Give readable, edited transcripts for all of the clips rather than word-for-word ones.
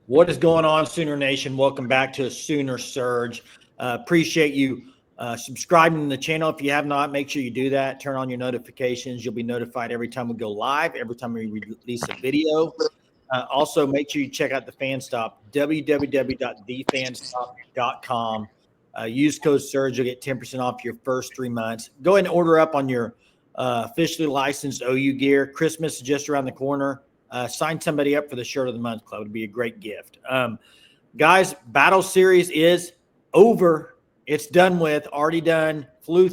What is going on, Sooner Nation? Welcome back to a Sooner Surge. Appreciate you subscribing to the channel. If you have not, make sure you do that. Turn on your notifications. You'll be notified every time we go live, every time we release a video. Also, make sure you check out the Fan Stop, www.thefanstop.com. Use code SURGE. You'll get 10% off your first 3 months. Go ahead and order up on your officially licensed OU gear. Christmas is just around the corner. Sign somebody up for the Shirt of the Month Club. It would be a great gift. Guys, Battle Series is over. It's done with, already done, flew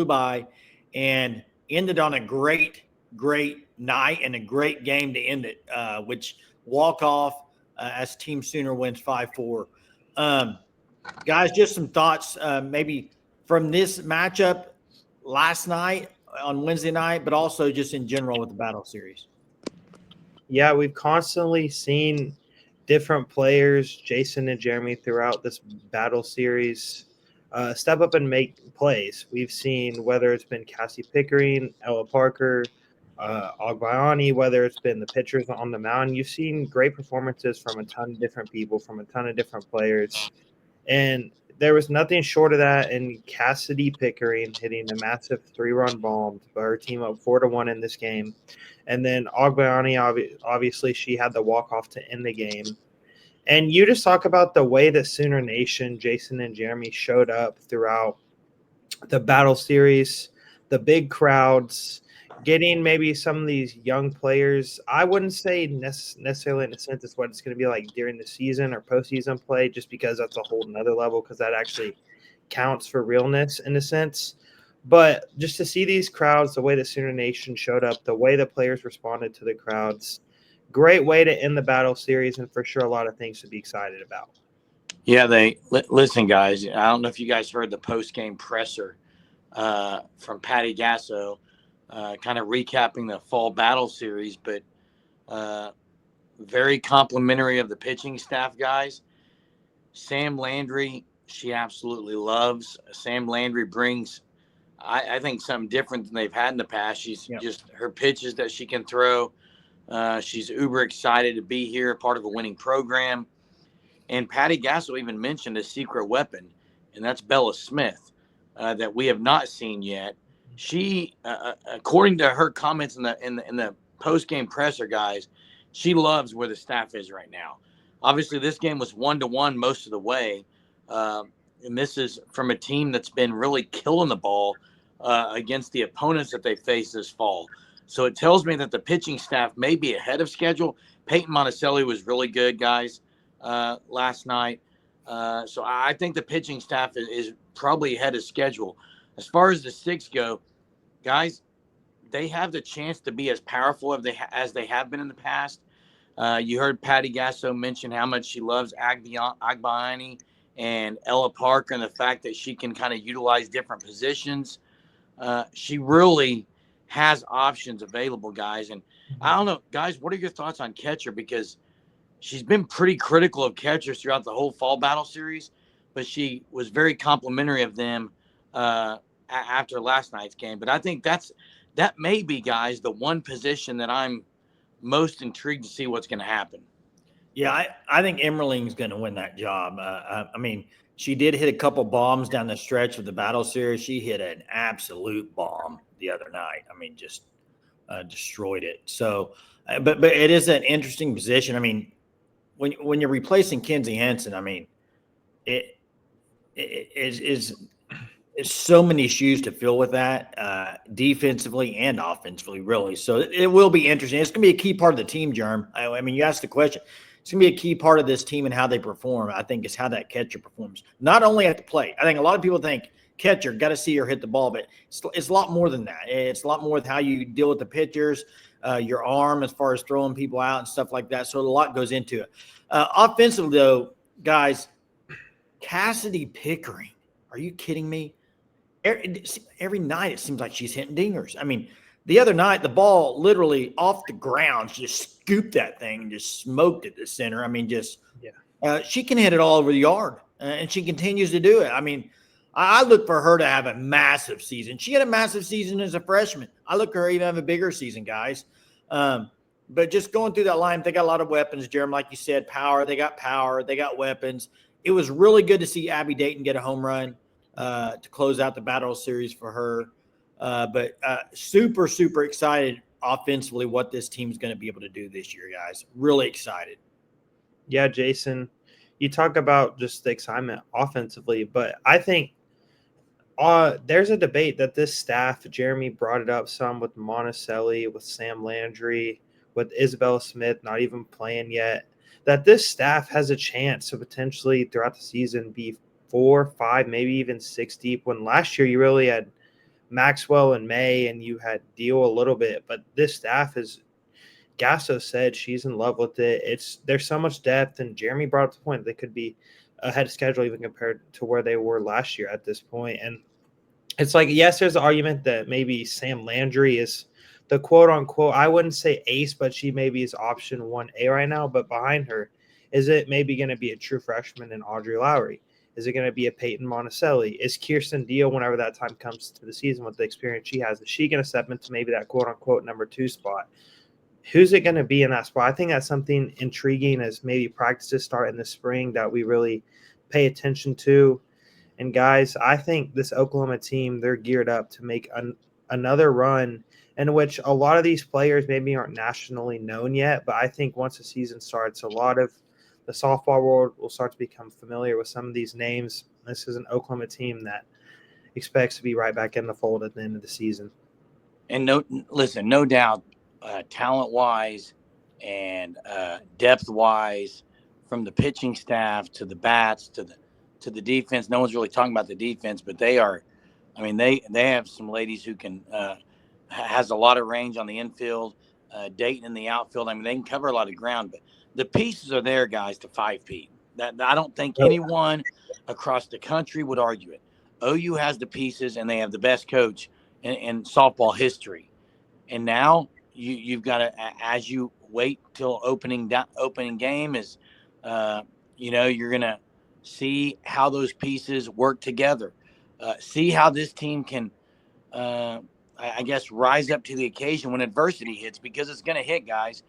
by, and ended on a great night and a great game to end it, which walk off as Team Sooner wins 5-4. Guys, just some thoughts maybe from this matchup last night on Wednesday night, but also just in general with the Battle Series. Yeah, we've constantly seen different players, Jason and Jeremy, throughout this battle series step up and make plays. We've seen whether it's been Cassie Pickering, Ella Parker, Ogbayani, whether it's been the pitchers on the mound. You've seen great performances from a ton of different people, from a ton of different players. And there was nothing short of that in Cassidy Pickering hitting a massive 3-run bomb to put her team up 4-1 in this game. And then Ogbayani, obviously, she had the walk-off to end the game. And you just talk about the way that Sooner Nation, Jason and Jeremy showed up throughout the battle series, the big crowds, getting maybe some of these young players. I wouldn't say necessarily in a sense it's what it's going to be like during the season or postseason play, just because that's a whole nother level, because that actually counts for realness in a sense. But just to see these crowds, the way that Sooner Nation showed up, the way the players responded to the crowds, great way to end the battle series, and for sure a lot of things to be excited about. Yeah, listen, guys. I don't know if you guys heard the post-game presser from Patty Gasso, kind of recapping the fall battle series, but very complimentary of the pitching staff, guys. Sam Landry, she absolutely loves. Sam Landry brings, I think, something different than they've had in the past. She's just her pitches that she can throw. She's uber excited to be here, part of a winning program. And Patty Gasso even mentioned a secret weapon, and that's Bella Smith, that we have not seen yet. She, according to her comments in the post-game presser, guys, she loves where the staff is right now. Obviously, this game was 1-1 most of the way, and this is from a team that's been really killing the ball against the opponents that they face this fall. So it tells me that the pitching staff may be ahead of schedule. Peyton Monticelli was really good, guys, last night. So I think the pitching staff is probably ahead of schedule. As far as the six go, guys, they have the chance to be as powerful as they have been in the past. You heard Patty Gasso mention how much she loves Agbayani and Ella Parker, and the fact that she can kind of utilize different positions. She really has options available, guys. And I don't know, guys, what are your thoughts on catcher? Because she's been pretty critical of catchers throughout the whole fall battle series, but she was very complimentary of them after last night's game. But I think that may be, guys, the one position that I'm most intrigued to see what's going to happen. Yeah, I think Emmerling's going to win that job. I mean, she did hit a couple bombs down the stretch of the battle series. She hit an absolute bomb the other night. I mean, just destroyed it. So, but it is an interesting position. I mean, when you're replacing Kenzie Henson, I mean, it is so many shoes to fill with that, defensively and offensively, really. So it will be interesting. It's going to be a key part of the team, Germ. I mean, you asked the question. It's going to be a key part of this team and how they perform. I think is how that catcher performs, not only at the plate. I think a lot of people think catcher, got to see her hit the ball, but it's a lot more than that. It's a lot more with how you deal with the pitchers, your arm as far as throwing people out and stuff like that. So a lot goes into it. Offensively, though, guys, Cassidy Pickering, are you kidding me? Every night it seems like she's hitting dingers. I mean, the other night, the ball literally off the ground, she just scooped that thing and just smoked it to center. I mean, she can hit it all over the yard, and she continues to do it. I mean, I look for her to have a massive season. She had a massive season as a freshman. I look for her to even have a bigger season, guys. But just going through that line, they got a lot of weapons, Jeremy, like you said, power. They got power. They got weapons. It was really good to see Abby Dayton get a home run to close out the Battle Series for her. But super, super excited offensively what this team's going to be able to do this year, guys. Really excited. Yeah, Jason, you talk about just the excitement offensively, but I think there's a debate that this staff, Jeremy brought it up some with Monticelli, with Sam Landry, with Isabella Smith not even playing yet, that this staff has a chance to potentially throughout the season be 4, 5, maybe even 6 deep, when last year you really had Maxwell and May and you had Deal a little bit, but this staff is, Gasso said she's in love with it. There's so much depth, and Jeremy brought up the point they could be ahead of schedule even compared to where they were last year at this point. And it's like, yes, there's an argument that maybe Sam Landry is the quote-unquote, I wouldn't say ace, but she maybe is option 1A right now. But behind her, is it maybe going to be a true freshman in Audrey Lowry? Is it going to be a Peyton Monticelli? Is Kirsten Deal, whenever that time comes to the season with the experience she has, is she going to step into maybe that quote-unquote number 2 spot? Who's it going to be in that spot? I think that's something intriguing as maybe practices start in the spring that we really pay attention to. And guys, I think this Oklahoma team, they're geared up to make another run in which a lot of these players maybe aren't nationally known yet. But I think once the season starts, a lot of the softball world will start to become familiar with some of these names. This is an Oklahoma team that expects to be right back in the fold at the end of the season. And no doubt, talent-wise and depth-wise, from the pitching staff to the bats to the defense. No one's really talking about the defense, but they have some ladies who can has a lot of range on the infield. Dayton in the outfield. I mean, they can cover a lot of ground, but the pieces are there, guys, to 5-peat. That I don't think anyone across the country would argue it. OU has the pieces, and they have the best coach in softball history. And now you've got to, as you wait till opening game is, you're gonna see how those pieces work together. See how this team can, I guess, rise up to the occasion when adversity hits, because it's going to hit, guys.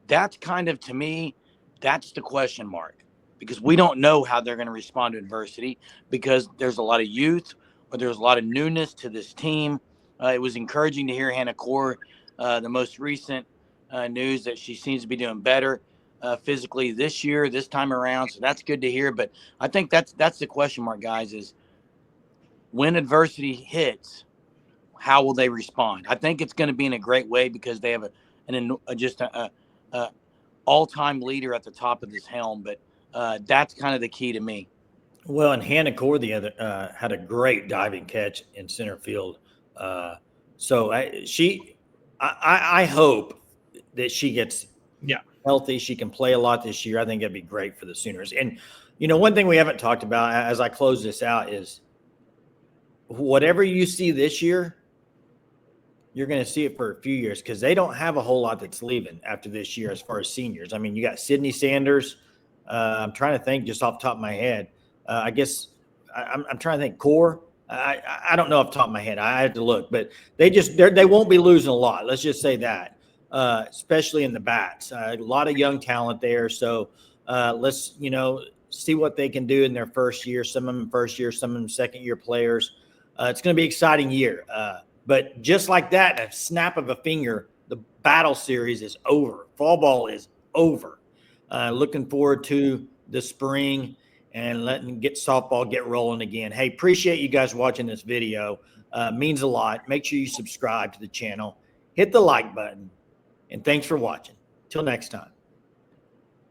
That's kind of, to me, that's the question mark, because we don't know how they're going to respond to adversity, because there's a lot of youth or there's a lot of newness to this team. It was encouraging to hear Hannah Core, the most recent news that she seems to be doing better physically this time around. So that's good to hear. But I think that's the question mark, guys, is when adversity hits, how will they respond? I think it's going to be in a great way, because they have a all-time leader at the top of this helm. But that's kind of the key to me. Well, and Hannah Core had a great diving catch in center field. So I hope that she gets healthy. She can play a lot this year. I think that'd be great for the Sooners. And, one thing we haven't talked about as I close this out is whatever you see this year, you're going to see it for a few years, because they don't have a whole lot that's leaving after this year as far as seniors. I mean, you got Sydney Sanders. I'm trying to think just off the top of my head. I guess I'm trying to think Core. I don't know off the top of my head. I had to look, but they won't be losing a lot. Let's just say that, especially in the bats. A lot of young talent there. So let's, see what they can do in their first year. Some of them first year, some of them second year players. It's going to be an exciting year. But just like that, a snap of a finger, the Battle Series is over. Fall ball is over. Looking forward to the spring and letting softball get rolling again. Hey, appreciate you guys watching this video. Means a lot. Make sure you subscribe to the channel. Hit the like button. And thanks for watching. Till next time.